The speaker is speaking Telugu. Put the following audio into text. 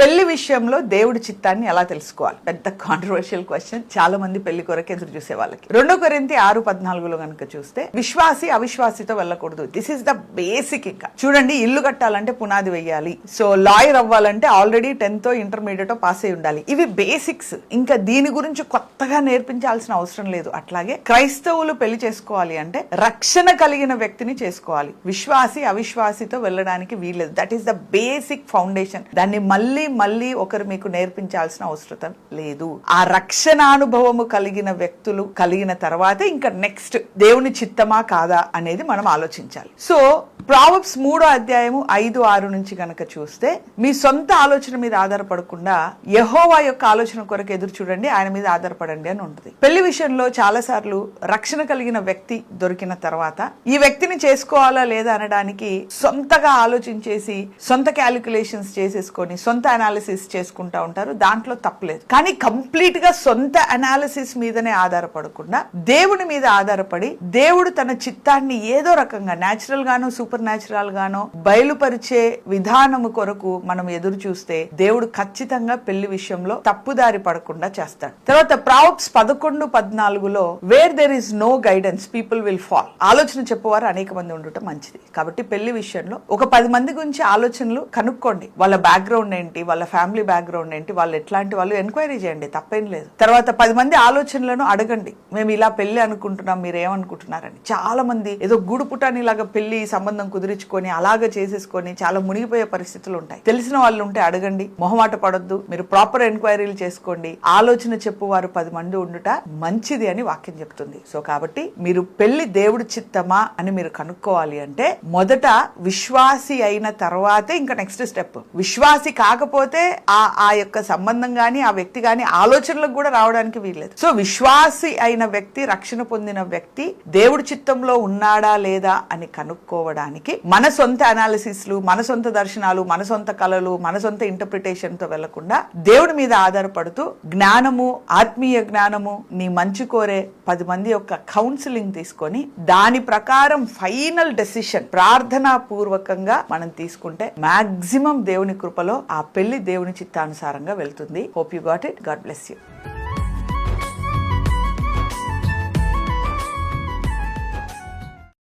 పెళ్లి విషయంలో దేవుడి చిత్తాన్ని ఎలా తెలుసుకోవాలి? పెద్ద కాంట్రవర్షియల్ క్వశ్చన్. చాలా మంది పెళ్లి కొరకు ఎదురు చూసే వాళ్ళకి. 2 కొరింథీ 6:14 కనుక చూస్తే, విశ్వాసి అవిశ్వాసితో వెళ్ళకూడదు. This is the basic. ఇంకా చూడండి, ఇల్లు కట్టాలంటే పునాది వేయాలి. సో లాయర్ అవ్వాలంటే ఆల్రెడీ 10th ఇంటర్మీడియట్ పాస్ అయి ఉండాలి. ఇవి బేసిక్స్. ఇంకా దీని గురించి కొత్తగా నేర్పించాల్సిన అవసరం లేదు. అట్లాగే క్రైస్తవులు పెళ్లి చేసుకోవాలి అంటే రక్షణ కలిగిన వ్యక్తిని చేసుకోవాలి. విశ్వాసి అవిశ్వాసితో వెళ్ళడానికి వీల్లేదు. That is the basic foundation. దాన్ని మళ్ళీ ఒకరు మీకు నేర్పించాల్సిన అవసరం లేదు. ఆ రక్షణానుభవము కలిగిన వ్యక్తులు కలిగిన తర్వాతే ఇంకా నెక్స్ట్ దేవుని చిత్తమా కాదా అనేది మనం ఆలోచించాలి. సో ప్రావెర్బ్స్ 3:5-6 నుంచి కనుక చూస్తే, మీ సొంత ఆలోచన మీద ఆధారపడకుండా యెహోవా యొక్క ఆలోచన కొరకు ఎదురు చూడండి, ఆయన మీద ఆధారపడండి అని ఉంటుంది. పెళ్లి విషయంలో చాలా సార్లు రక్షణ కలిగిన వ్యక్తి దొరికిన తర్వాత ఈ వ్యక్తిని చేసుకోవాలా లేదా అనడానికి సొంతగా ఆలోచించేసి సొంత క్యాలిక్యులేషన్స్ చేసేసుకొని సొంత అనాలిసిస్ చేసుకుంటా ఉంటారు. దాంట్లో తప్పలేదు. కానీ కంప్లీట్ గా సొంత అనాలిసిస్ మీదనే ఆధారపడకుండా దేవుని మీద ఆధారపడి దేవుడు తన చిత్తాన్ని ఏదో రకంగా న్యాచురల్ గానో సూపర్ న్యాచురల్ గానో బయలుపరిచే విధానము కొరకు మనం ఎదురు చూస్తే దేవుడు ఖచ్చితంగా పెళ్లి విషయంలో తప్పుదారి పడకుండా చేస్తాడు. తర్వాత proverbs 11:14 where there is no guidance people will fall. ఆలోచన చెప్పేవారు అనేక మంది ఉండటం మంచిది. కాబట్టి పెళ్లి విషయంలో ఒక 10 మంది గురించి ఆలోచనలు కనుక్కోండి. వాళ్ళ బ్యాక్గ్రౌండ్ ఏంటి, వాళ్ళ ఫ్యామిలీ బ్యాక్గ్రౌండ్ ఏంటి, వాళ్ళు ఎట్లాంటి వాళ్ళు ఎంక్వైరీ చేయండి, తప్పేం లేదు. తర్వాత 10 మంది ఆలోచనలను అడగండి. మేము ఇలా పెళ్లి అనుకుంటున్నాం, మీరు ఏమనుకుంటున్నారని. చాలా మంది ఏదో గూడు పుటాని లాగా పెళ్లి సంబంధం కుదిరించుకొని అలాగే చేసేసుకొని చాలా మునిగిపోయే పరిస్థితులు ఉంటాయి. తెలిసిన వాళ్ళు ఉంటే అడగండి, మొహమాట పడొద్దు. మీరు ప్రాపర్ ఎంక్వైరీలు చేసుకోండి. ఆలోచన చెప్పువారు 10 మంది ఉండుట మంచిది అని వాక్యం చెప్తుంది. సో కాబట్టి మీరు పెళ్లి దేవుడి చిత్తమా అని మీరు కనుక్కోవాలి అంటే మొదట విశ్వాసి అయిన తర్వాతే ఇంకా నెక్స్ట్ స్టెప్. విశ్వాసి కాకపోతే ఆ యొక్క సంబంధం గాని ఆ వ్యక్తి గాని ఆలోచనలకు కూడా రావడానికి వీల్లేదు. సో విశ్వాసి అయిన వ్యక్తి, రక్షణ పొందిన వ్యక్తి దేవుడి చిత్తంలో ఉన్నాడా లేదా అని కనుక్కోవడానికి మన సొంత అనాలిసిస్లు, మన సొంత దర్శనాలు, మన సొంత కళలు, మన సొంత ఇంటర్ప్రిటేషన్ తో వెళ్లకుండా దేవుడి మీద ఆధారపడుతూ జ్ఞానము, ఆత్మీయ జ్ఞానము, నీ మంచి కోరే 10 మంది యొక్క కౌన్సిలింగ్ తీసుకొని దాని ప్రకారం ఫైనల్ డెసిషన్ ప్రార్థనా పూర్వకంగా మనం తీసుకుంటే మాక్సిమం దేవుని కృపలో ఆ పెళ్లి దేవుని చిత్తానుసారంగా వెళ్తుంది. Hope you got it. God bless you.